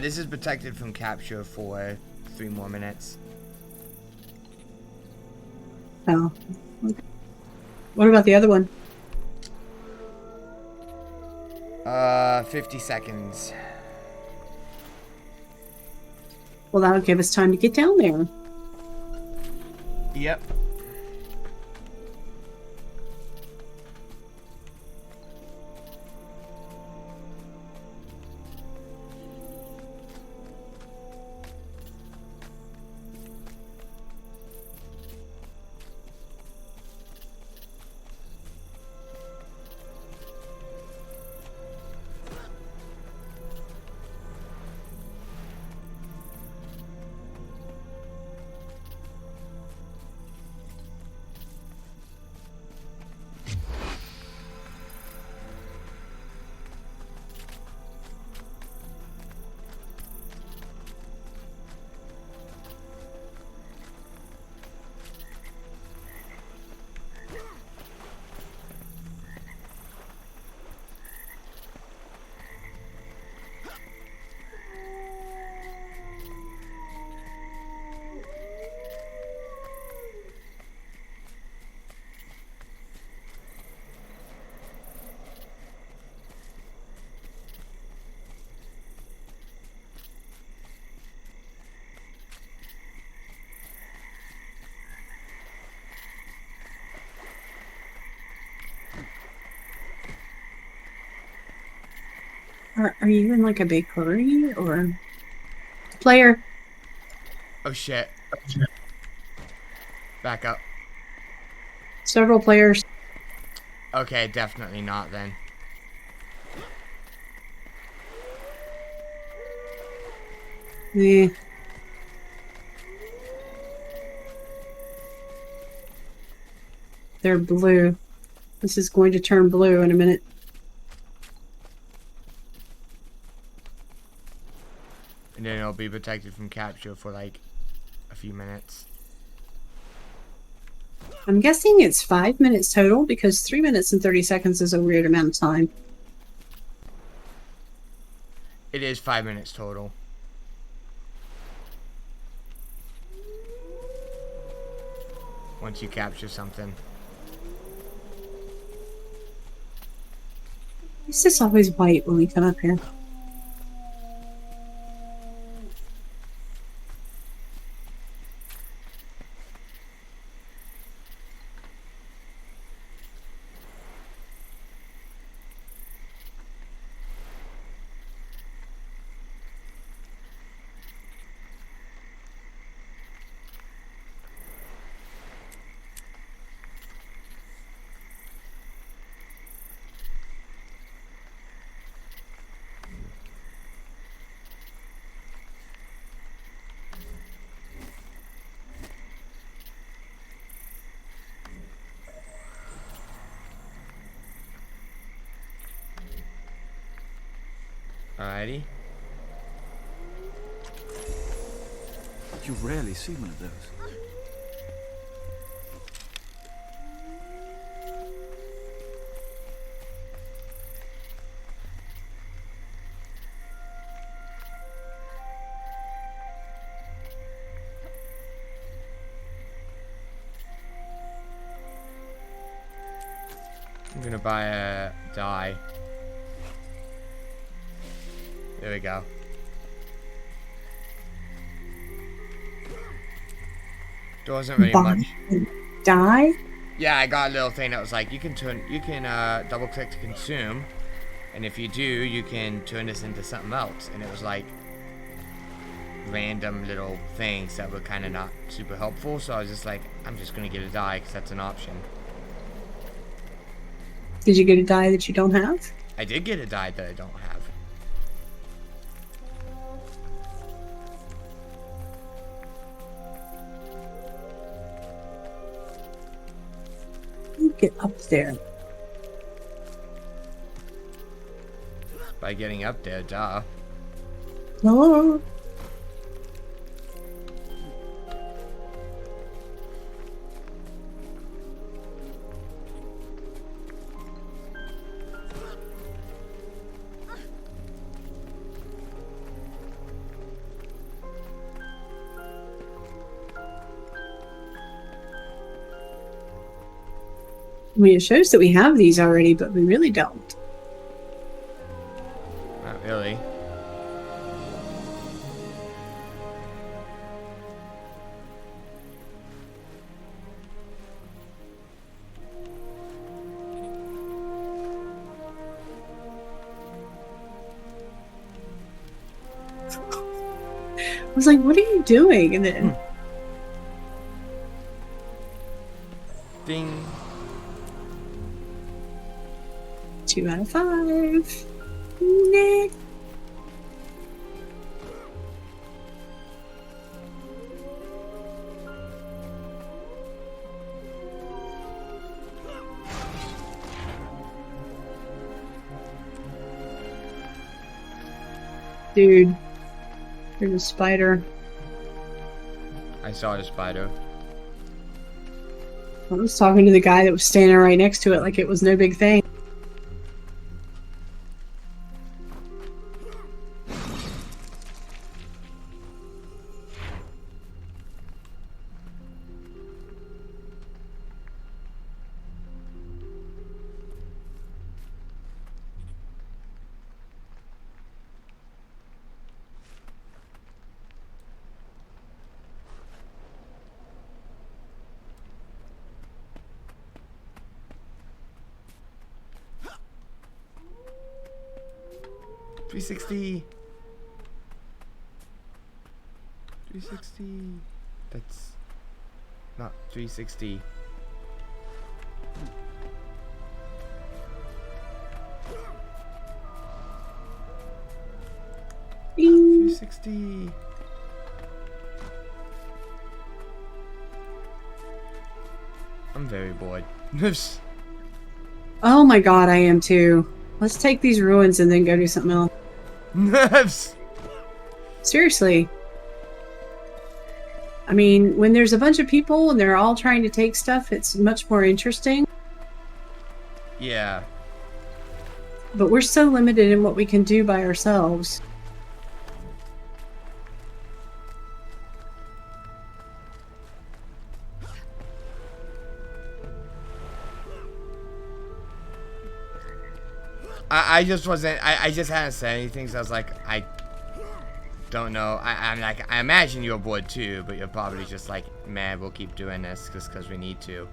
This is protected from capture for 3 more minutes. Oh. Okay. What about the other one? 50 seconds. Well, that'll give us time to get down there. Yep. Are you in like a big hurry or player? Oh shit. Back up. Several players. Okay, definitely not then. Eh. They're blue. This is going to turn blue in a minute. And then it'll be protected from capture for like a few minutes. I'm guessing it's 5 minutes total because 3 minutes and 30 seconds is a weird amount of time. It is 5 minutes total. Once you capture something. It's just always white when we come up here. Alrighty. You rarely see one of those. I'm gonna buy a die. There we go. There wasn't really much. Die? Yeah, I got a little thing that was like you can double click to consume, and if you do, you can turn this into something else. And it was like random little things that were kind of not super helpful. So I was just like, I'm just gonna get a die because that's an option. Did you get a die that you don't have? I did get a die that I don't have. You get up there. By getting up there, duh. Oh. I mean, it shows that we have these already, but we really don't. Not really. I was like, what are you doing? And then... Ding. 2 out of 5. Nah. Dude, there's a spider. I saw the spider. I was talking to the guy that was standing right next to it like it was no big thing. $360. $360. That's not $360. Bing. $360. I'm very bored. Oh my god, I am too. Let's take these ruins and then go do something else. Seriously. I mean, when there's a bunch of people and they're all trying to take stuff, it's much more interesting. Yeah. But we're so limited in what we can do by ourselves. I just wasn't. I just hadn't said anything, so I was like, I don't know. I'm like, I imagine you're bored too, but you're probably just like, man, we'll keep doing this just because we need to.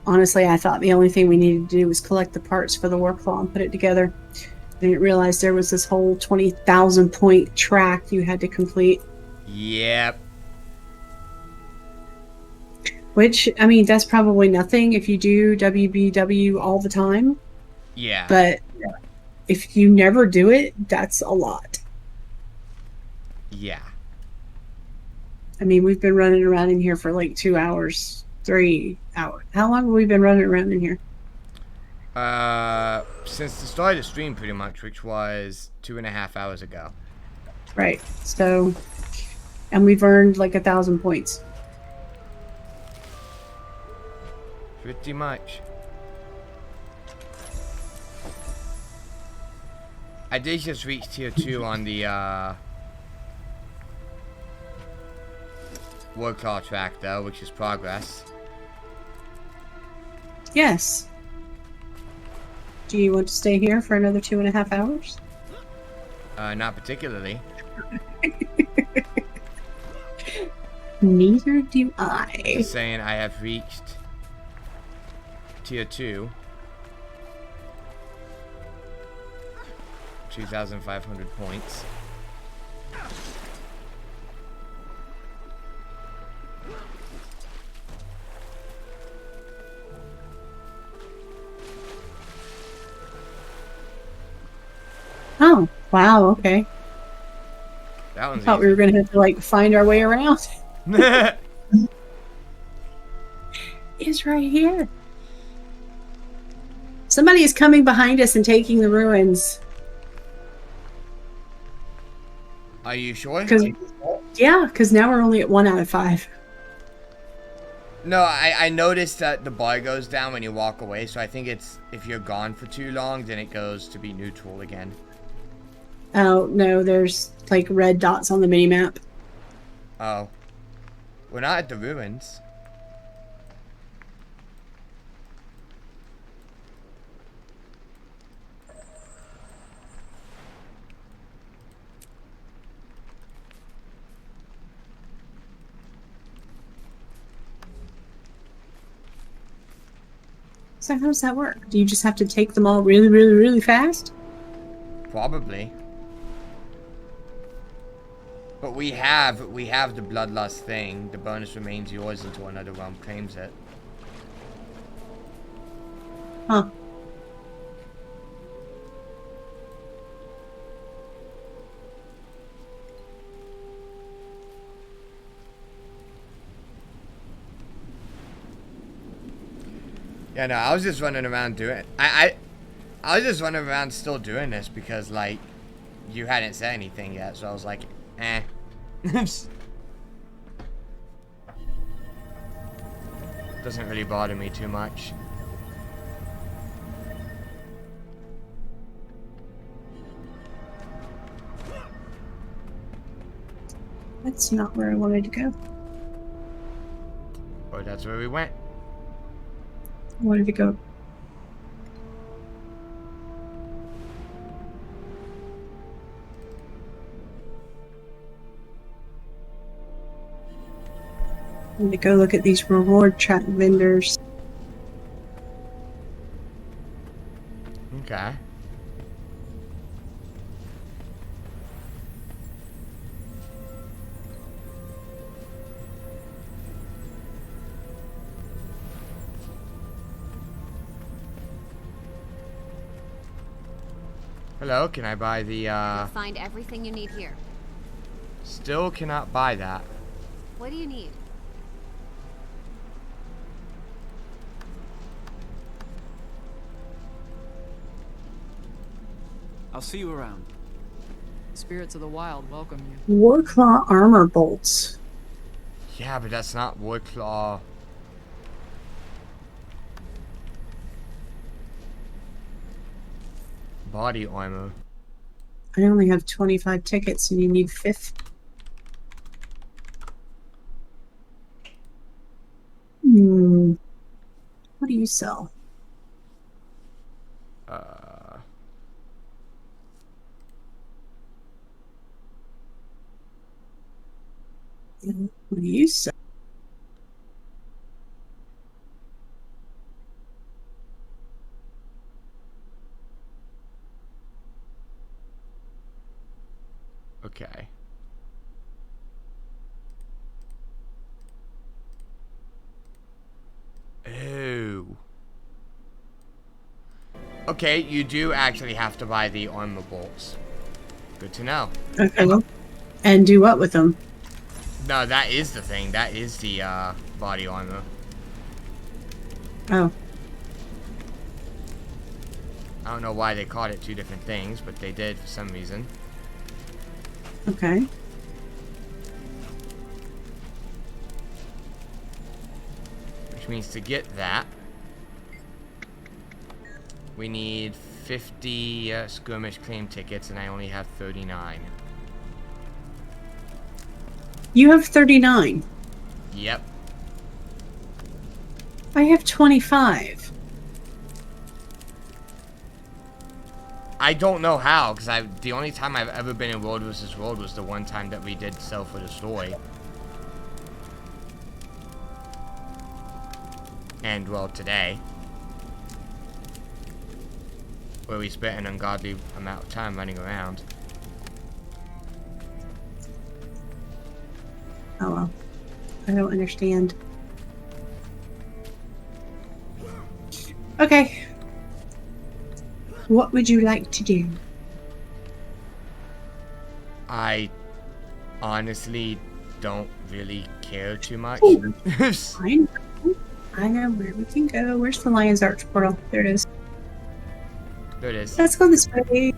Honestly, I thought the only thing we needed to do was collect the parts for the workflow and put it together. I didn't realize there was this whole 20,000 point track you had to complete. Yep. Which, I mean, that's probably nothing if you do WBW all the time. Yeah. But if you never do it, that's a lot. Yeah. I mean, we've been running around in here for like 2 hours, 3 hours. How long have we been running around in here? Since the start of the stream, pretty much, which was 2.5 hours ago. Right. So, and we've earned like 1,000 points. Pretty much. I did just reach tier 2 on the word call track though, which is progress. Yes. Do you want to stay here for another 2.5 hours? Not particularly. Neither do I. Just saying I have reached tier 2. 2,500 points. Oh, wow, okay. That I one's thought we were going to have to, like, find our way around. It's right here. Somebody is coming behind us and taking the ruins. Are you sure? Yeah, because now we're only at 1 out of 5. No, I noticed that the bar goes down when you walk away, so I think it's if you're gone for too long, then it goes to be neutral again. Oh, no, there's like red dots on the mini-map. Oh. We're not at the ruins. So how does that work? Do you just have to take them all really, really, really fast? Probably. But we have the bloodlust thing. The bonus remains yours until another realm claims it. Huh. Yeah, no, I was just running around doing I was just running around still doing this because like you hadn't said anything yet, so I was like, eh. Doesn't really bother me too much. That's not where I wanted to go. But that's where we went. I wanted to go. I wanted to go look at these reward chat vendors. Okay. Hello, can I buy the You'll find everything you need here. Still cannot buy that. What do you need? I'll see you around. Spirits of the wild welcome you. Warclaw armor bolts. Yeah, but that's not Warclaw. Body armor. I only have 25 tickets and you need 50. What do you sell? What do you sell? Okay. Oh. Okay, you do actually have to buy the armor bolts. Good to know. Okay. And do what with them? No, that is the thing. That is the body armor. Oh. I don't know why they called it two different things, but they did for some reason. Okay. Which means to get that, we need 50 skirmish claim tickets, and I only have 39. You have 39. Yep. I have 25. I don't know how, because the only time I've ever been in World vs. World was the one time that we did Sell for the Story. And, well, today. Where we spent an ungodly amount of time running around. Oh well. I don't understand. Okay. What would you like to do? I honestly don't really care too much. Ooh. I know where we can go. Where's the Lion's Arch portal? There it is. There it is. Let's go this way.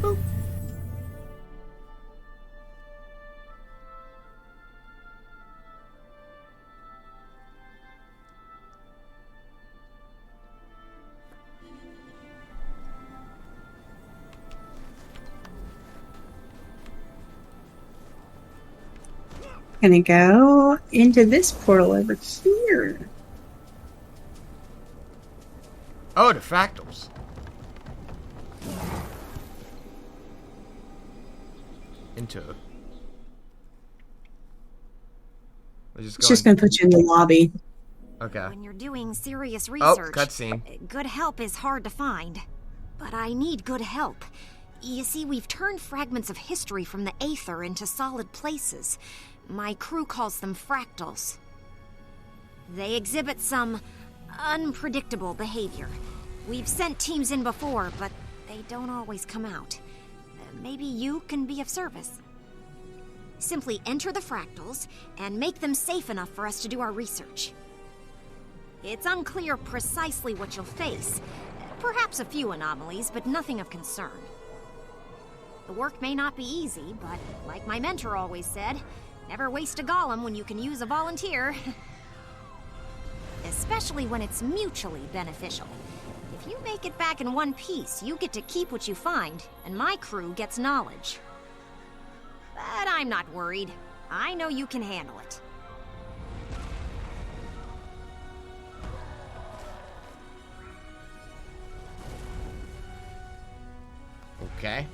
Boop. gonna go into this portal over here. Oh, the fractals. Into. We're It's just gonna put you in the lobby. Okay. When you're doing serious Oh, research, cutscene. good help is hard to find. But I need good help. You see, we've turned fragments of history from the aether into solid places. My crew calls them fractals. They exhibit some unpredictable behavior. We've sent teams in before, but they don't always come out. Maybe you can be of service. Simply enter the fractals and make them safe enough for us to do our research. It's unclear precisely what you'll face. Perhaps a few anomalies, but nothing of concern. The work may not be easy, but like my mentor always said, never waste a golem when you can use a volunteer. Especially when it's mutually beneficial. If you make it back in one piece, you get to keep what you find, and my crew gets knowledge. But I'm not worried. I know you can handle it. Okay.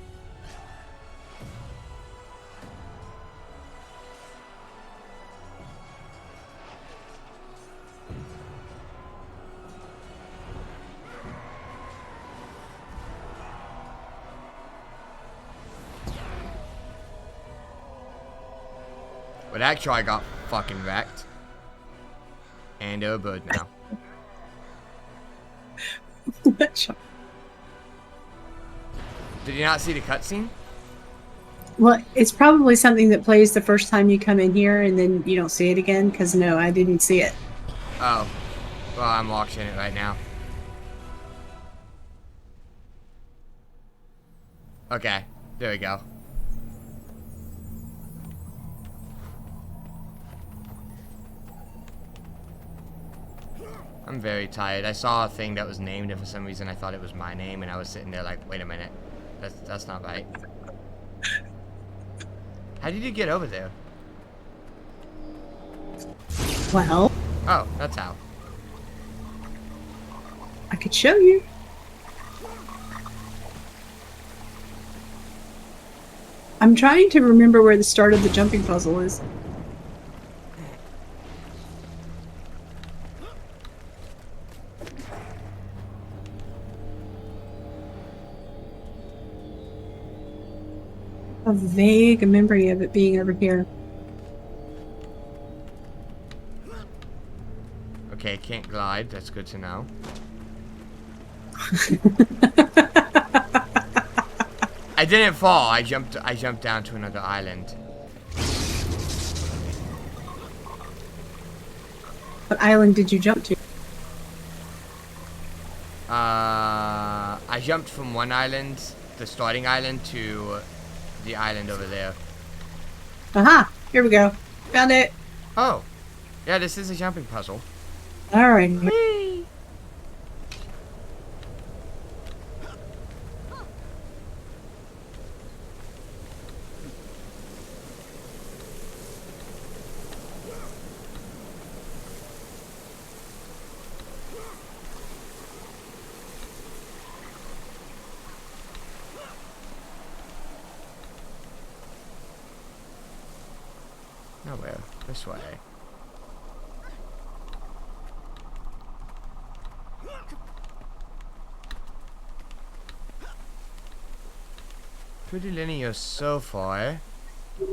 But actually, I got fucking wrecked. And they're a bird now. Did you not see the cutscene? Well, it's probably something that plays the first time you come in here and then you don't see it again, because no, I didn't see it. Oh. Well, I'm watching it right now. Okay. There we go. I'm very tired. I saw a thing that was named, and for some reason I thought it was my name, and I was sitting there like, wait a minute. That's not right. How did you get over there? Well, Oh, that's how. I could show you. I'm trying to remember where the start of the jumping puzzle is. A vague memory of it being over here. Okay, can't glide. That's good to know. I didn't fall. I jumped down to another island. What island did you jump to? I jumped from one island, the starting island, to the island over there. Aha! Here we go. Found it. Oh. Yeah, this is a jumping puzzle. Alright. Whee! Nowhere. This way. Pretty linear so far.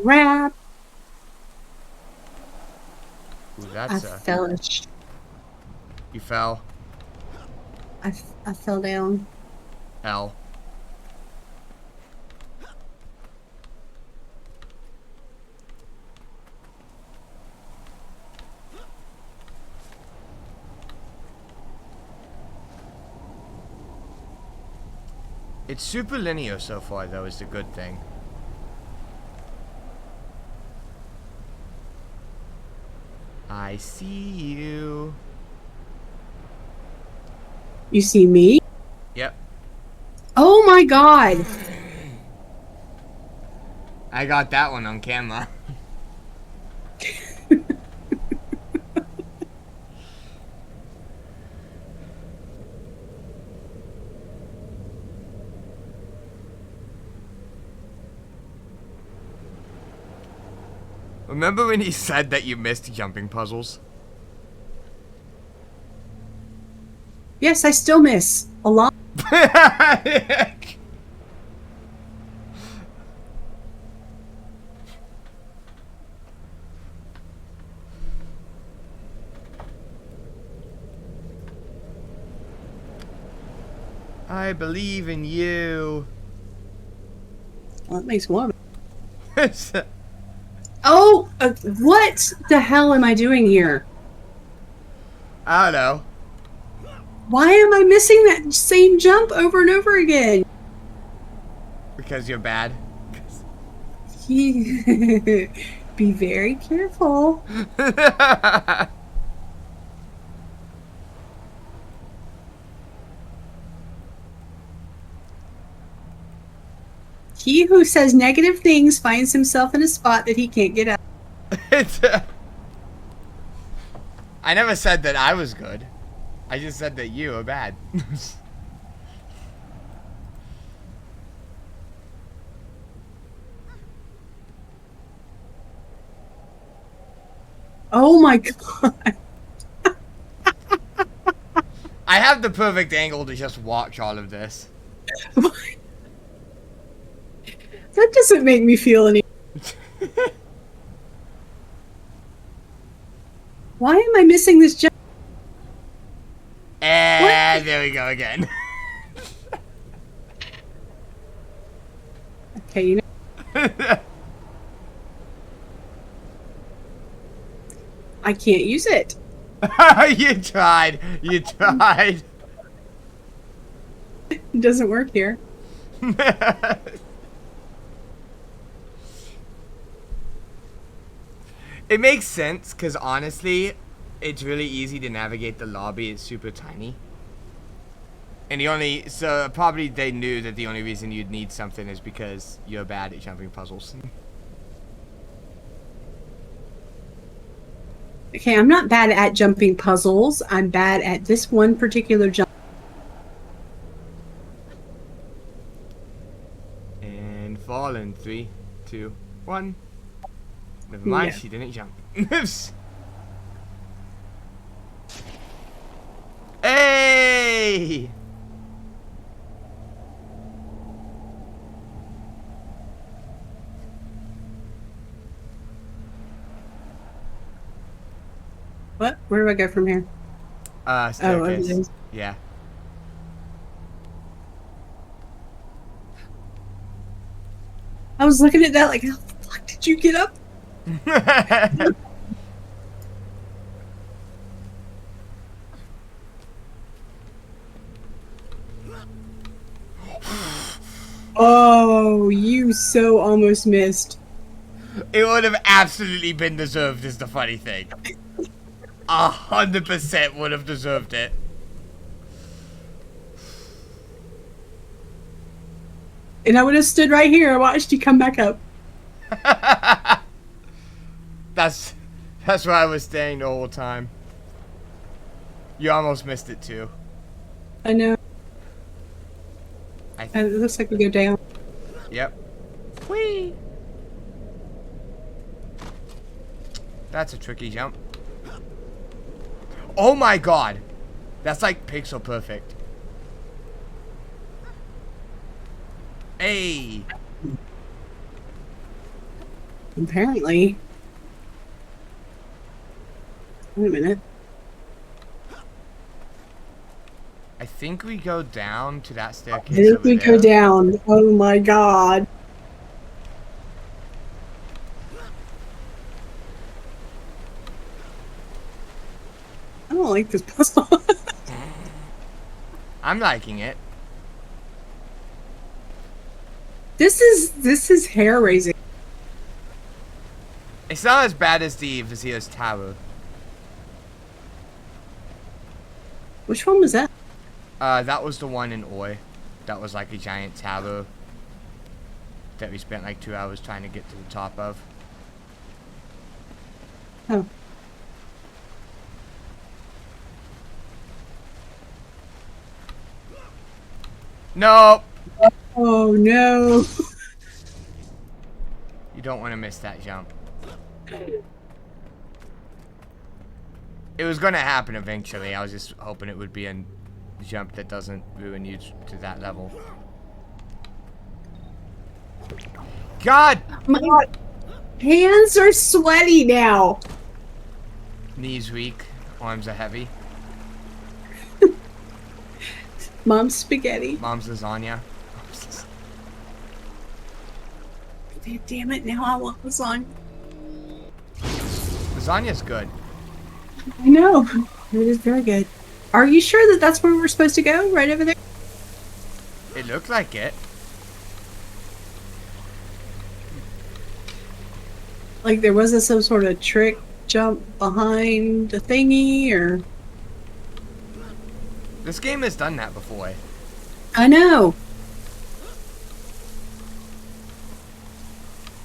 Wrap. Ooh, I that's fell. You fell. I fell down. L. It's super linear so far, though, is the good thing. I see you. You see me? Yep. Oh my god! I got that one on camera. Remember when he said that you missed jumping puzzles? Yes, I still miss a lot. I believe in you. Well, that makes one. Oh, what the hell am I doing here? I don't know. Why am I missing that same jump over and over again? Because you're bad. Be very careful. He who says negative things finds himself in a spot that he can't get out. I never said that I was good. I just said that you are bad. Oh my god. I have the perfect angle to just watch all of this. That doesn't make me feel any. Why am I missing this jump? And there we go again. Okay, you know. I can't use it. You tried. You tried. It doesn't work here. It makes sense, because honestly, it's really easy to navigate the lobby. It's super tiny. And so probably they knew that the only reason you'd need something is because you're bad at jumping puzzles. Okay, I'm not bad at jumping puzzles. I'm bad at this one particular jump. And fall in 3, 2, 1. Never mind, Yeah. she didn't jump. Hey! What? Where do I go from here? Staircase. Okay. Yeah. I was looking at that like, how the fuck did you get up? Oh, you so almost missed. It would have absolutely been deserved, is the funny thing. 100% would have deserved it. And I would have stood right here and watched you come back up. That's where I was staying the whole time. You almost missed it too. I know. I It looks like we go down. Yep. Whee! That's a tricky jump. Oh my god! That's like pixel perfect. Hey! Apparently. Wait a minute. I think we go down to that I staircase think over we there. go down. Oh my god. I don't like this puzzle. I'm liking it. This is hair raising. It's not as bad as the Vizier's Tower. Which one was that? That was the one in Oi. That was like a giant tower that we spent like 2 hours trying to get to the top of. Oh. Nope! Oh no. You don't want to miss that jump. It was gonna happen eventually. I was just hoping it would be a jump that doesn't ruin you to that level. God! My hands are sweaty now. Knees weak, arms are heavy. Mom's spaghetti. Mom's lasagna. Damn it, now I want lasagna. Lasagna's good. I know. It is very good. Are you sure that that's where we're supposed to go? Right over there? It looked like it. Like there wasn't some sort of trick jump behind the thingy or... This game has done that before. I know.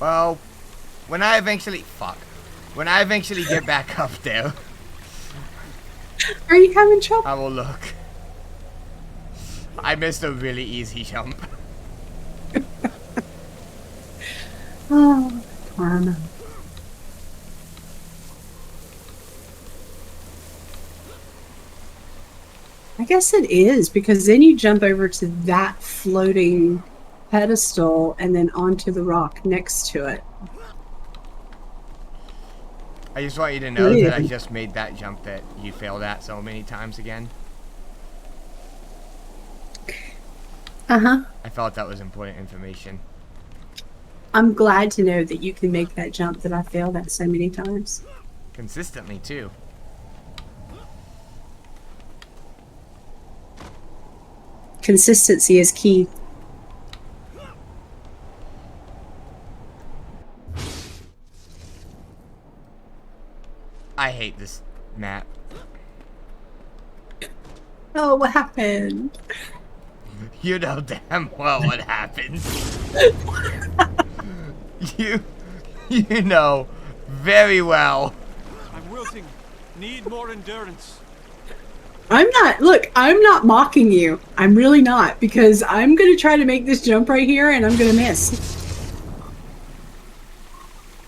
Well, when I eventually get back up there, Are you having trouble? I will look. I missed a really easy jump. Oh, karma. I guess it is, because then you jump over to that floating pedestal and then onto the rock next to it. I just want you to know that I just made that jump that you failed at so many times again. Uh-huh. I felt that was important information. I'm glad to know that you can make that jump that I failed at so many times. Consistently, too. Consistency is key. I hate this map. Oh, what happened? You know damn well what happened. You know very well. I'm wilting. Need more endurance. I'm not mocking you. I'm really not, because I'm going to try to make this jump right here and I'm going to miss.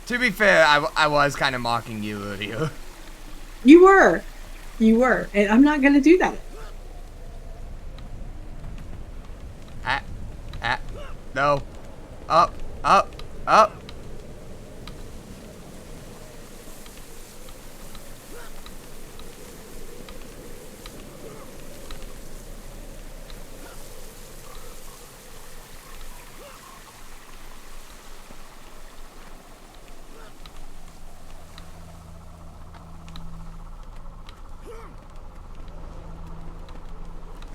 To be fair, I was kind of mocking you earlier. You were. And I'm not going to do that. No. Up, up, up.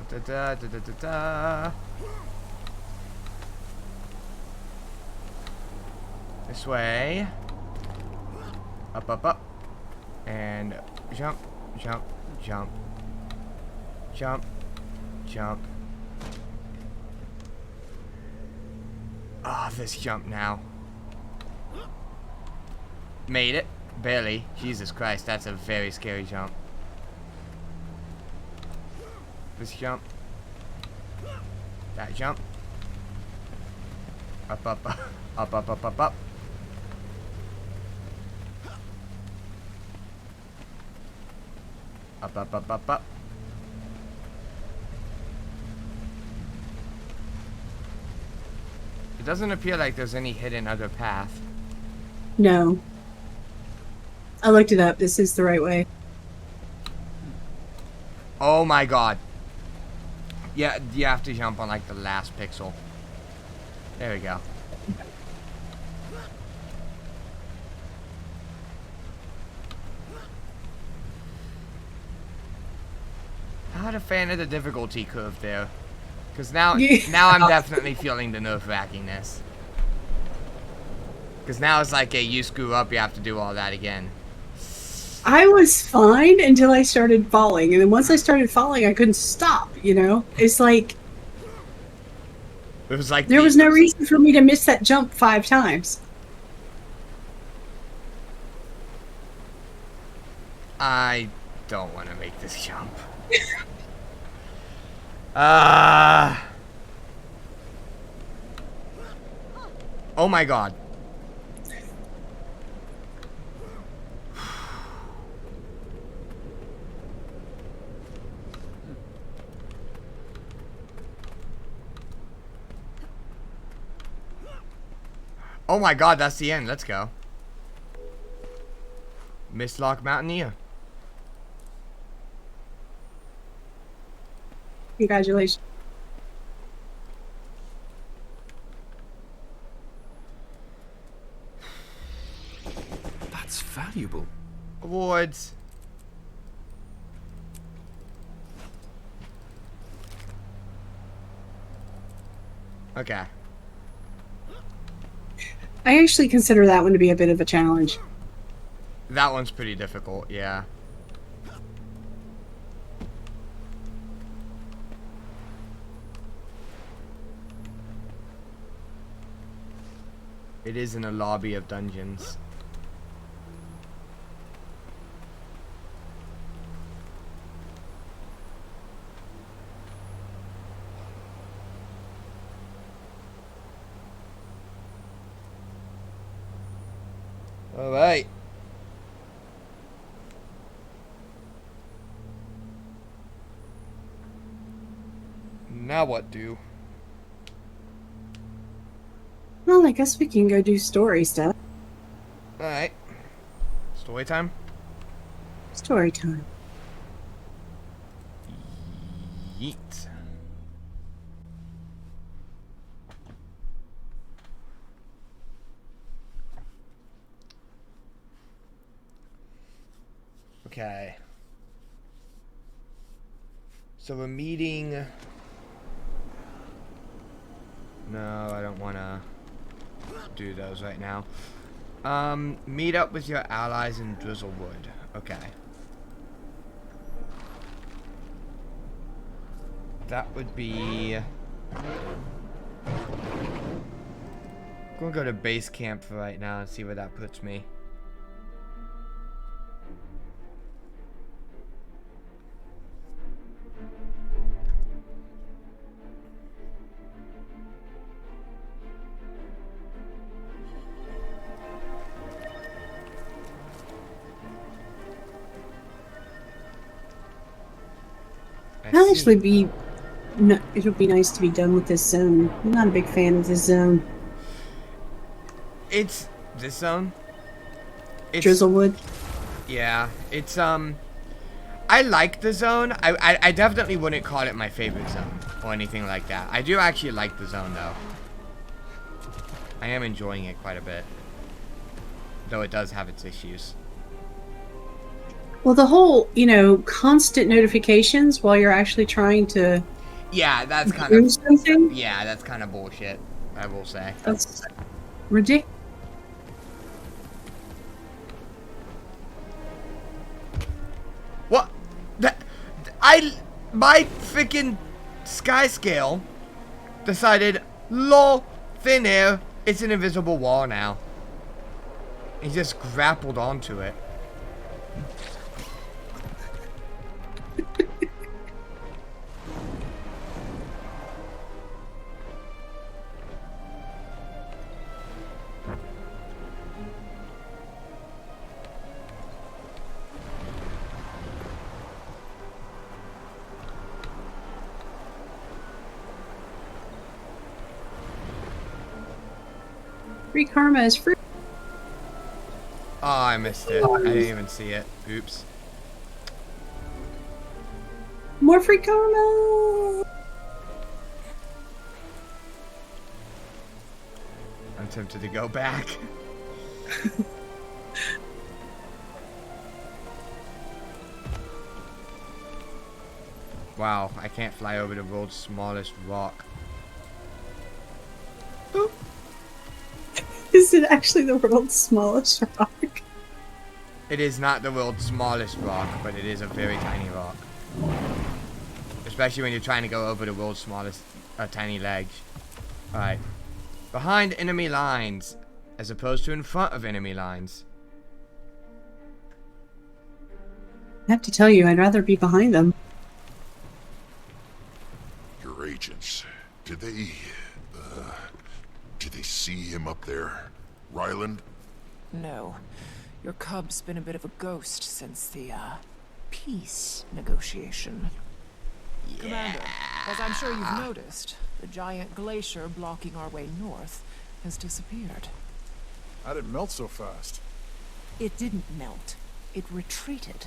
Da, da, da, da, da, da. This way. Up, up, up. And jump, jump, jump. Jump, jump. Ah, this jump now. Made it. Barely. Jesus Christ, that's a very scary jump. This jump. That jump. Up, up, up. Up, up, up, up, up. Up, up, up, up, up. It doesn't appear like there's any hidden other path. No. I looked it up. This is the right way. Oh my god. Yeah, you have to jump on like the last pixel. There we go. Not a fan of the difficulty curve there. Because now I'm definitely feeling the nerve-wrackingness. Because now it's like, hey, you screw up, you have to do all that again. I was fine until I started falling. And then once I started falling, I couldn't stop, you know? It's like... It was like... There was no reason for me to miss that jump 5 times. I don't want to make this jump. Oh my god. Oh my god, that's the end. Let's go. Mistlock Mountaineer. Congratulations. That's valuable. Awards. Okay. I actually consider that one to be a bit of a challenge. That one's pretty difficult, yeah. It is in a lobby of dungeons. All right. Now what do? Well, I guess we can go do story stuff. All right. Story time. Story time. Yeet. Okay. So we're meeting. No, I don't want to do those right now. Meet up with your allies in Drizzlewood. Okay. That would be... I'm gonna go to base camp for right now and see where that puts me. That'll actually be. No, it would be nice to be done with this zone. I'm not a big fan of this zone. It's this zone. It's, Drizzlewood. Yeah, it's I like the zone. I definitely wouldn't call it my favorite zone or anything like that. I do actually like the zone though. I am enjoying it quite a bit, though it does have its issues. Well, the whole, constant notifications while you're actually trying to Yeah, that's kind do of something. yeah, that's kind of bullshit. I will say. That's ridiculous. What? My freaking sky scale decided, lol, thin air, it's an invisible wall now. He just grappled onto it. Free karma is free. Oh, I missed it. I didn't even see it. Oops. More free karma. I'm tempted to go back. Wow, I can't fly over the world's smallest rock. Is it actually the world's smallest rock? It is not the world's smallest rock, but it is a very tiny rock. Especially when you're trying to go over the world's smallest tiny ledge. Alright. Behind enemy lines, as opposed to in front of enemy lines. I have to tell you, I'd rather be behind them. Your agents, did they see him up there? Ryland? No. Your cub's been a bit of a ghost since the, peace negotiation. Commander, as I'm sure you've noticed, the giant glacier blocking our way north has disappeared. How'd it melt so fast? It didn't melt. It retreated,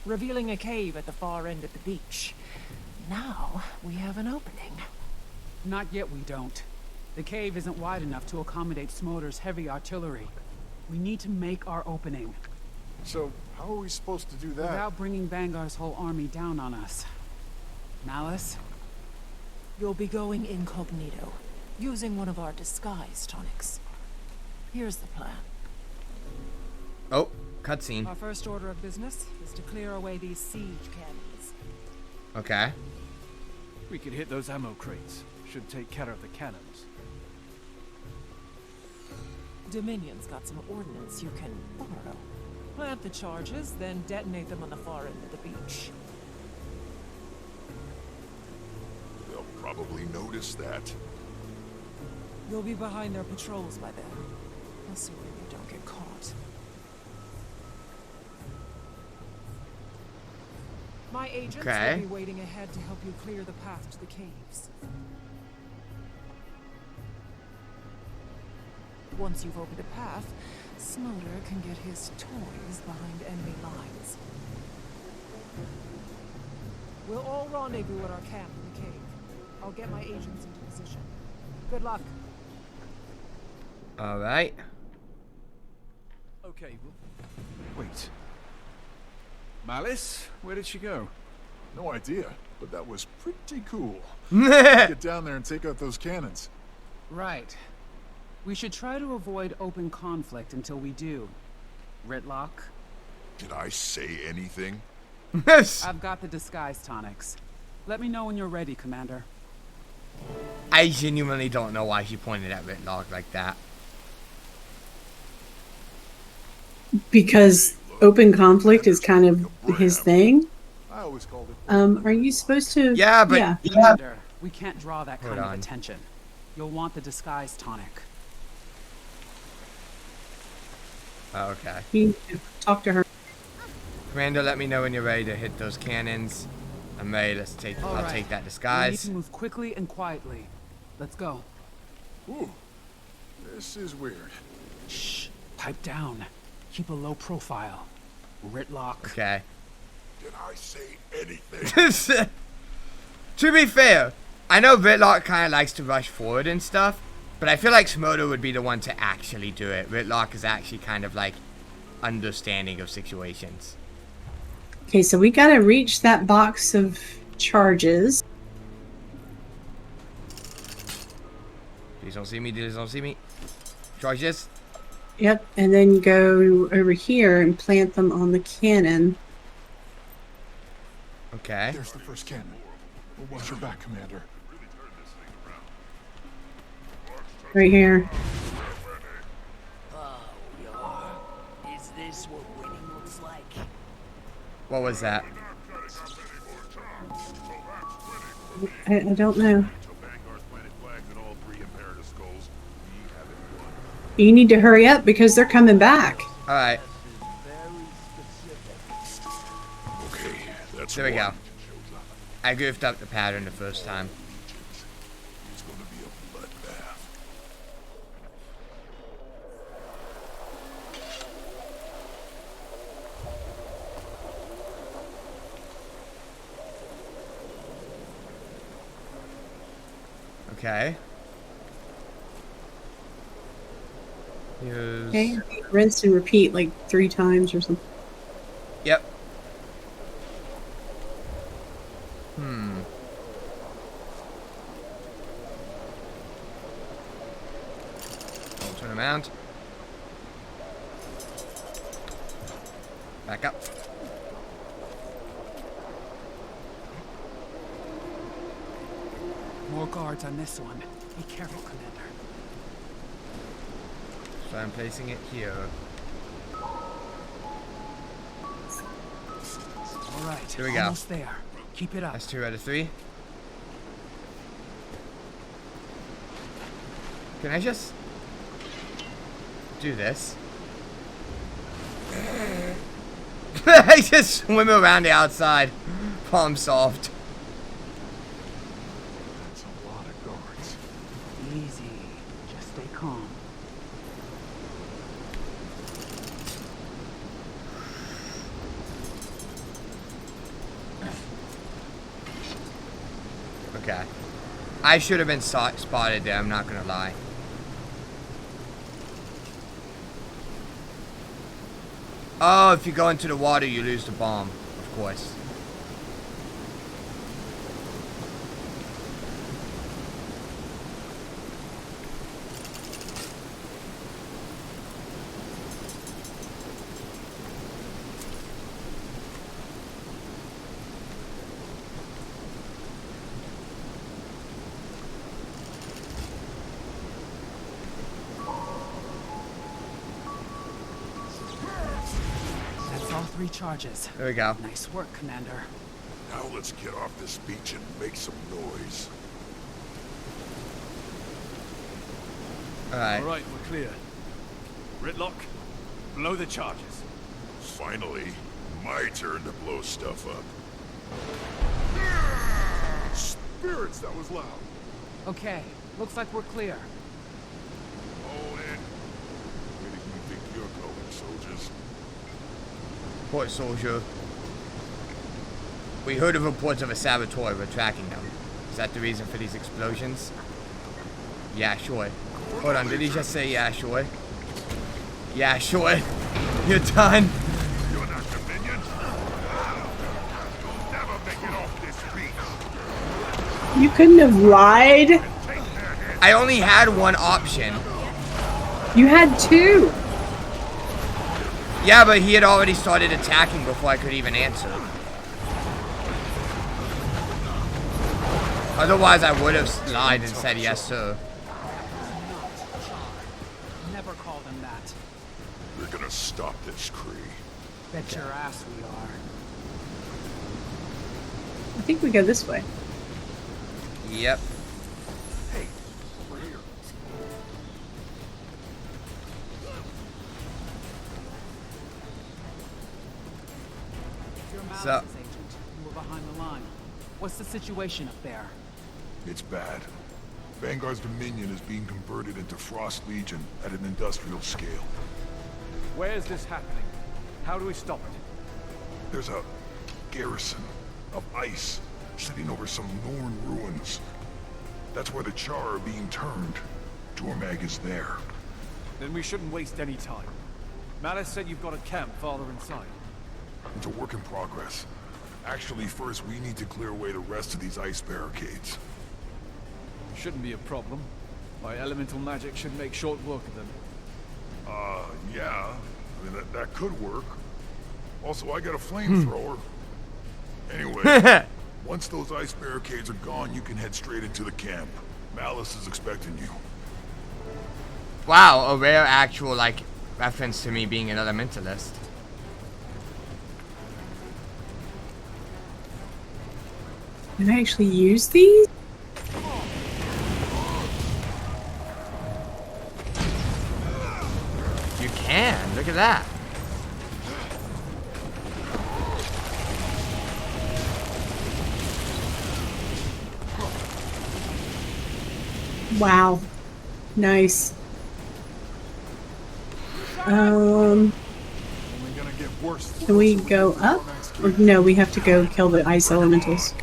revealing a cave at the far end of the beach. Now we have an opening. Not yet, we don't. The cave isn't wide enough to accommodate Smolder's heavy artillery. We need to make our opening. So, how are we supposed to do that? Without bringing Vanguard's whole army down on us. Malice? You'll be going incognito, using one of our disguise tonics. Here's the plan. Oh, cutscene. Our first order of business is to clear away these siege cannons. Okay. We could hit those ammo crates. Should take care of the cannons. Dominion's got some ordnance you can borrow. Plant the charges, then detonate them on the far end of the beach. They'll probably notice that. You'll be behind their patrols by then. Assuming you don't get caught. My agents Okay. will be waiting ahead to help you clear the path to the caves. Once you've opened a path, Smolder can get his toys behind enemy lines. We'll all rendezvous at our camp in the cave. I'll get my agents into position. Good luck. All right. Okay, wait. Malice? Where did she go? No idea, but that was pretty cool. Get down there and take out those cannons. Right. We should try to avoid open conflict until we do. Ritlock? Did I say anything? I've got the disguise tonics. Let me know when you're ready, Commander. I genuinely don't know why she pointed at Ritlock like that. Because open conflict is kind of his thing. I always called it. Are you supposed to? Yeah, but Yeah. Commander, we can't draw that kind Hold of on. attention. You'll want the disguise tonic. Oh, okay. You need to talk to her. Commander, let me know when you're ready to hit those cannons. I'm ready. Let's take. All I'll right. take that We need disguise. to move quickly and quietly. Let's go. Ooh, this is weird. Shh. Pipe down. Keep a low profile. Ritlock. Okay. Did I say anything? To be fair, I know Ritlock kind of likes to rush forward and stuff, but I feel like Smodo would be the one to actually do it. Ritlock is actually kind of like understanding of situations. Okay, so we gotta reach that box of charges. Please don't see me. Please don't see me. Charges. Yep, and then go over here and plant them on the cannon. Okay. There's the first cannon. We'll watch your back, Commander. Right here. Is this what winning looks like? What was that? I don't know. You need to hurry up because they're coming back. All right. Okay, that's There we go. one. I goofed up the pattern the first time. It's gonna be a bloodbath. Okay. Here's... Okay, rinse and repeat like 3 times or something. Yep. Don't turn around. Back up. More guards on this one. Be careful, Commander. So I'm placing it here. All right. Here we go. Almost there. Keep it up. That's 2 out of 3. Can I just do this? I just swim around the outside. Problem solved. That's a lot of guards. Easy. Just stay calm. Okay. I should have been spotted there, I'm not gonna lie. Oh, if you go into the water, you lose the bomb, of course. That's all 3 charges. There we go. Nice work, Commander. Now let's get off this beach and make some noise. Alright. Alright, we're clear. Ritlock, blow the charges. Finally, my turn to blow stuff up. Spirits, that was loud. Okay, looks like we're clear. Oh, and where do you think you're going, soldiers? Poor soldier. We heard of reports of a saboteur. We're tracking them. Is that the reason for these explosions? Yeah, sure. Hold on, did he just say yeah, sure? Yeah, sure. You're done. You're not Dominion. You'll never make it off this beach. You couldn't have lied. I only had one option. You had 2. Yeah, but he had already started attacking before I could even answer. Otherwise, I would have lied and said yes, sir. Never call them that. We're gonna stop this, Kree. Bet your ass we are. I think we go this way. Yep. Hey, over here. You're So- Malice's agent. You were behind the line. What's the situation up there? It's bad. Vanguard's Dominion is being converted into Frost Legion at an industrial scale. Where's this happening? How do we stop it? There's a garrison of ice sitting over some Norn ruins. That's where the Char are being turned. Jormag is there. Then we shouldn't waste any time. Malice said you've got a camp farther inside. It's a work in progress. Actually, first we need to clear away the rest of these ice barricades. Shouldn't be a problem. My elemental magic should make short work of them. Yeah. I mean, that could work. Also, I got a flamethrower. Anyway, once those ice barricades are gone, you can head straight into the camp. Malice is expecting you. Wow, a rare actual, like, reference to me being an elementalist. Can I actually use these? You can. Look at that. Wow. Nice. Only gonna get worse. Can we go up? Or no, we have to go kill the ice elementals.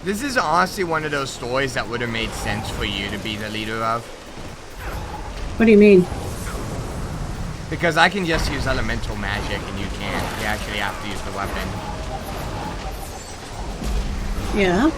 This is honestly one of those stories that would have made sense for you to be the leader of. What do you mean? Because I can just use elemental magic and you can't. You actually have to use the weapon. Yeah.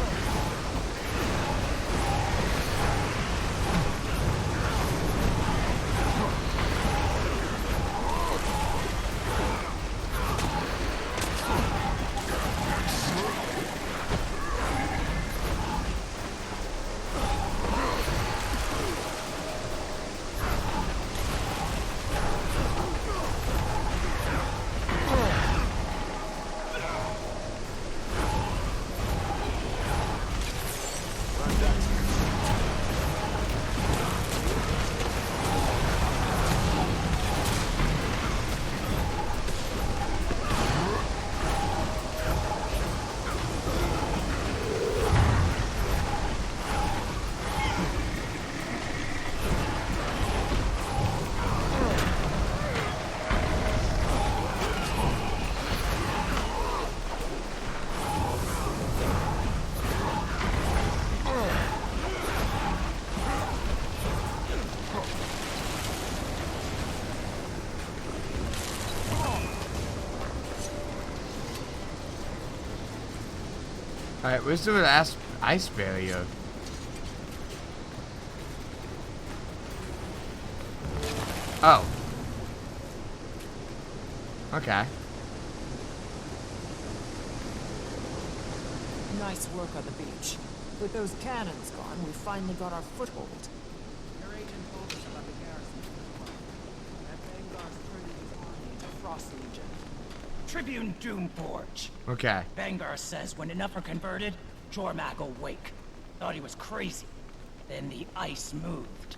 Alright, where's the last ice barrier? Oh. Okay. Nice work on the beach. With those cannons gone, we finally got our foothold. Your agent told us about the garrison. That Vanguard's turning his army into Frost Legion. Tribune Doomforge. Okay. Vanguard says when enough are converted, Jormak will wake. Thought he was crazy. Then the ice moved.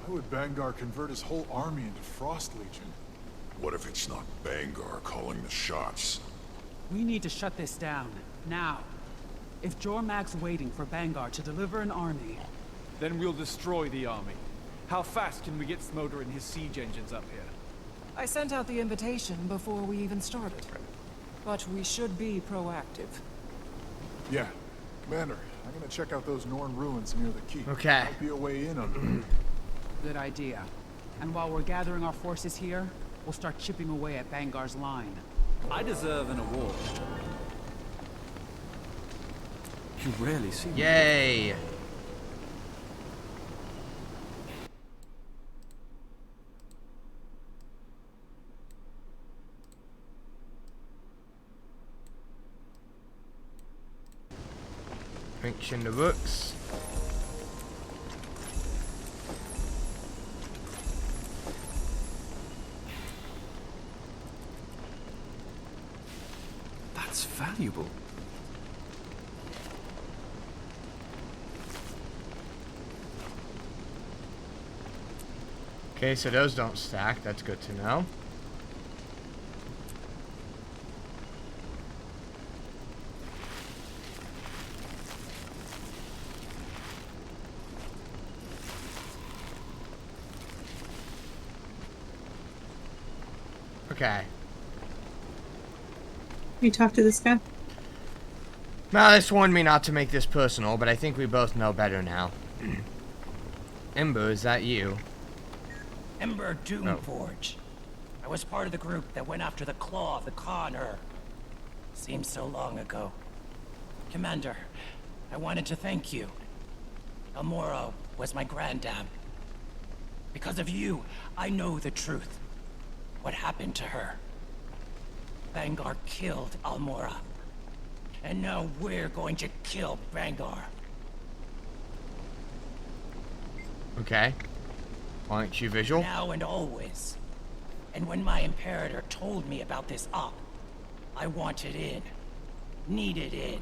Why would Bangar convert his whole army into Frost Legion? What if it's not Bangar calling the shots? We need to shut this down. Now. If Jormak's waiting for Bangar to deliver an army... Then we'll destroy the army. How fast can we get Smoder and his siege engines up here? I sent out the invitation before we even started. But we should be proactive. Yeah. Commander, I'm gonna check out those Norn ruins near the keep. Okay. Might be a way in on them. Good idea. And while we're gathering our forces here, we'll start chipping away at Bangar's line. I deserve an award. You rarely see me. Yay. Pinch in the books. That's valuable. Okay, so those don't stack. That's good to know. Okay. You talk to this guy? Malice warned me not to make this personal, but I think we both know better now. Ember, is that you? Ember Doomforge. I was part of the group that went after the Claw of the Khan-er. Seems so long ago. Commander, I wanted to thank you. Almora was my granddam. Because of you, I know the truth. What happened to her? Bangar killed Almora. And now we're going to kill Bangar. Okay. Why aren't you visual? Now and always. And when my Imperator told me about this op, I wanted in. Needed in.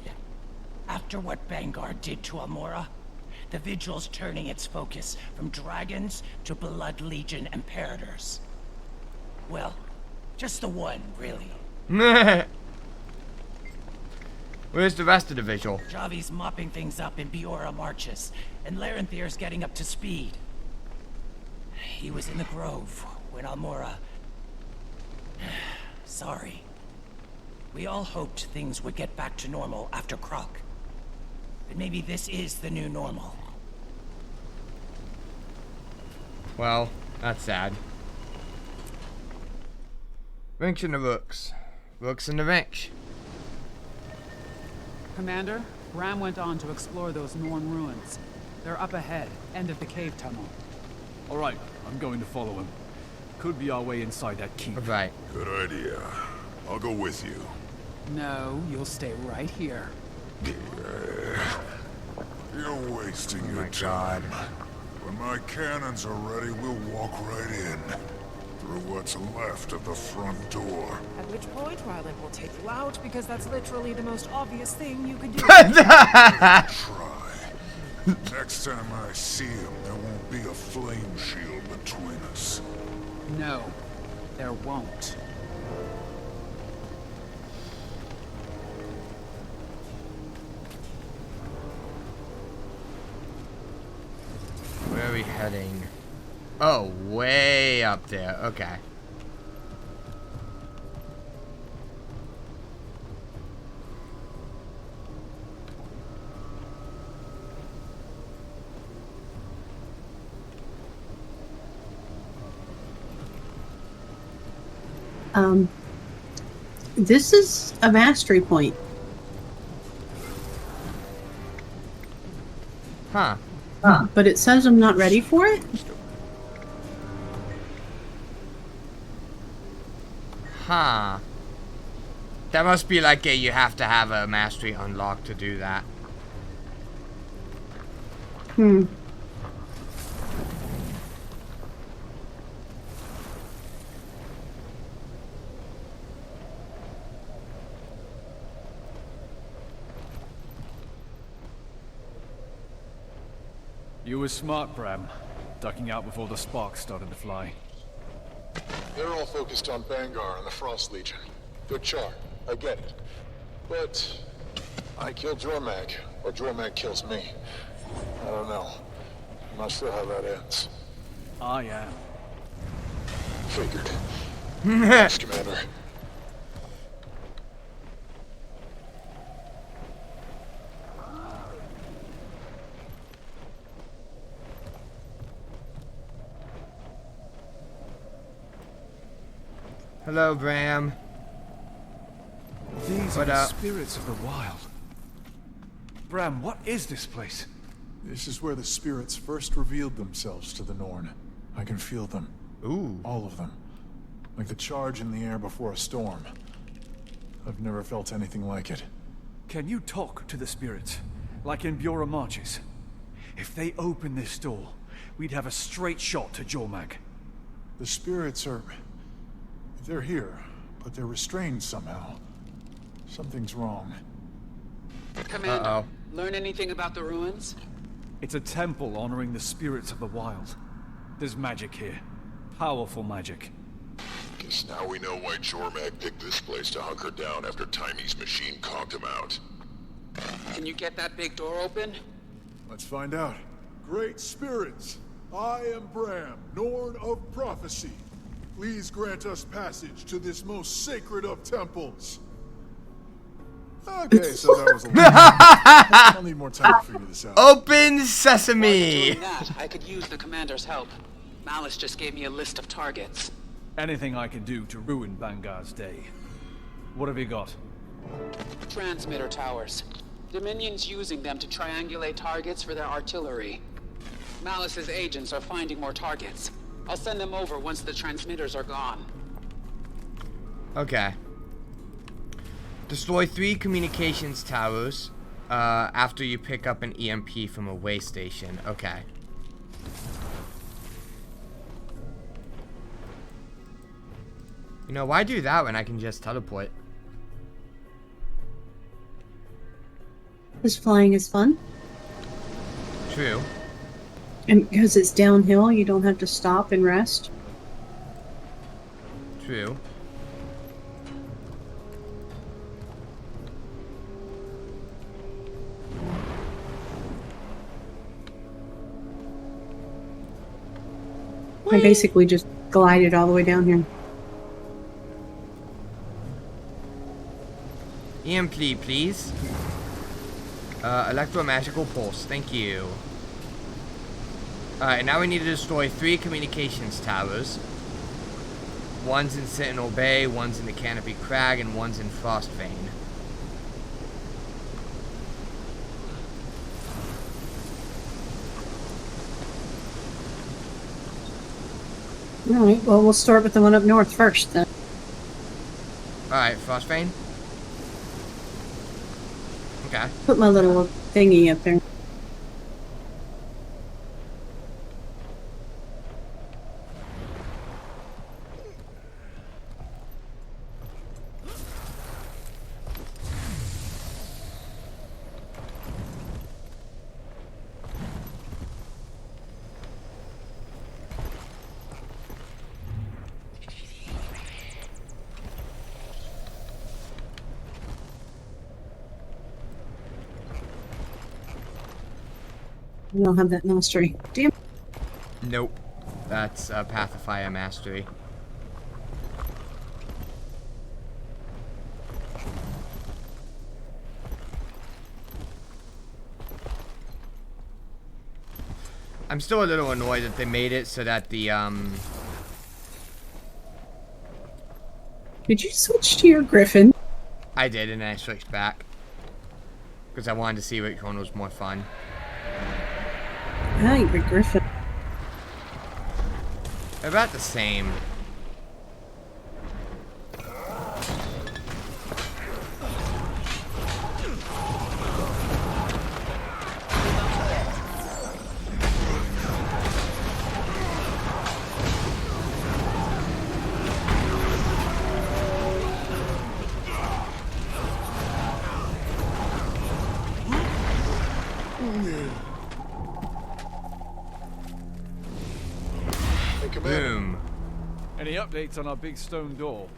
After what Bangar did to Almora, the Vigil's turning its focus from dragons to Blood Legion Imperators. Well, just the one, really. Where's the rest of the visual? Javi's mopping things up in Biora Marches, and Larenthir's getting up to speed. He was in the grove when Almora... Sorry. We all hoped things would get back to normal after Croc. But maybe this is the new normal. Well, that's sad. Wrench in the books. Books in the wrench. Commander, Ram went on to explore those Norn ruins. They're up ahead, end of the cave tunnel. All right, I'm going to follow him. Could be our way inside that keep. Right. Good idea. I'll go with you. No, you'll stay right here. You're wasting your time. When my cannons are ready, we'll walk right in. Through what's left of the front door. At which point, Ryland will take you out, because that's literally the most obvious thing you can do. Try. Next time I see him, there won't be a flame shield between us. No, there won't. Where are we heading? Oh, way up there. Okay. This is a mastery point. Huh. But it says I'm not ready for it? Huh. That must be like you have to have a mastery unlocked to do that. Hmm. You were smart, Bram. Ducking out before the sparks started to fly. They're all focused on Bangar and the Frost Legion. Good chart, I get it. But I kill Jormag, or Jormag kills me. I don't know. I'm not sure how that ends. I am. Figured. Thanks, Commander. Hello, Bram. These are What the up? spirits of the wild. Bram, what is this place? This is where the spirits first revealed themselves to the Norn. I can feel them. Ooh. All of them. Like the charge in the air before a storm. I've never felt anything like it. Can you talk to the spirits? Like in Bjorn Marches? If they open this door, we'd have a straight shot to Jormag. The spirits are... They're here, but they're restrained somehow. Something's wrong. Commander, learn anything about the ruins? It's a temple honoring the spirits of the wild. There's magic here. Powerful magic. Guess now we know why Jormag picked this place to hunker down after Tiny's machine conked him out. Can you get that big door open? Let's find out. Great spirits, I am Bram, Norn of Prophecy. Please grant us passage to this most sacred of temples. Okay, so that was a lot. I'll need more time to figure this out. Open While sesame. you're doing that, I could use the commander's help. Malice just gave me a list of targets. Anything I can do to ruin Bangar's day. What have you got? Transmitter towers. Dominion's using them to triangulate targets for their artillery. Malice's agents are finding more targets. I'll send them over once the transmitters are gone. Okay. Destroy 3 communications towers after you pick up an EMP from a way station. Okay. You know, why do that when I can just teleport? Because flying is fun. True. And because it's downhill, you don't have to stop and rest. True. I basically just glided all the way down here. EMP, please. Electromagical pulse. Thank you. Alright, now we need to destroy 3 communications towers. One's in Sentinel Bay, one's in the Canopy Crag, and one's in Frostvein. Alright, well, we'll start with the one up north first, then. Alright, Frostvein. Okay. Put my little thingy up there. We don't have that mastery. Damn. Nope. That's a Pacifier mastery. I'm still a little annoyed that they made it so that the, Did you switch to your griffin? I did, and then I switched back. Because I wanted to see which one was more fun. I agree, Griffin. About the same. Boom. Any updates on our big stone door?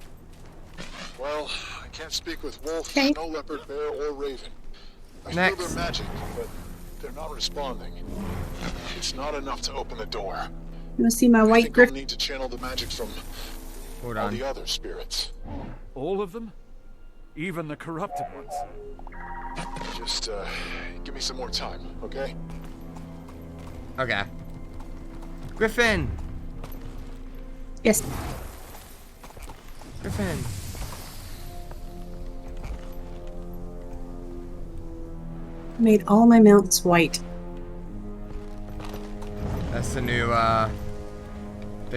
Well, I can't speak with Wolf, Okay. Snow Leopard, Bear, or Raven. I feel Next. their magic, but they're not responding. It's not enough to open the door. You want to see my I white think I'll Griffin? need to channel the magic from Hold all on. the other spirits. All of them? Even the corrupted ones? Just, give me some more time, okay? Okay. Griffin. Yes. Griffin. Made all my mounts white. That's the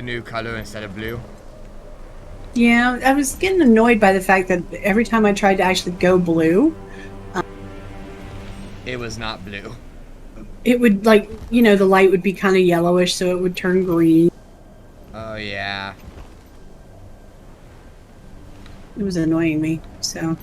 new color instead of blue. Yeah, I was getting annoyed by the fact that every time I tried to actually go blue, It was not blue. it would, like, you know, the light would be kind of yellowish, so it would turn green. Oh yeah. It was annoying me, so.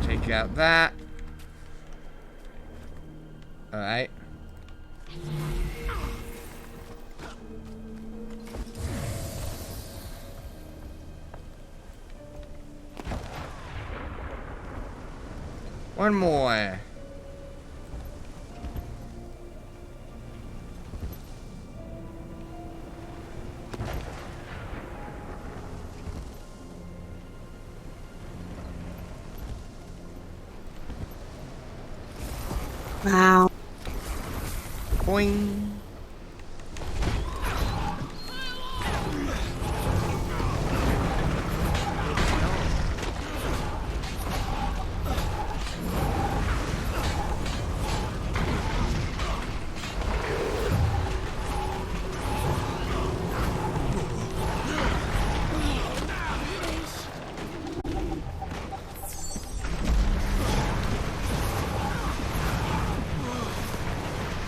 Take out that. Alright. One more. Wow. Boing.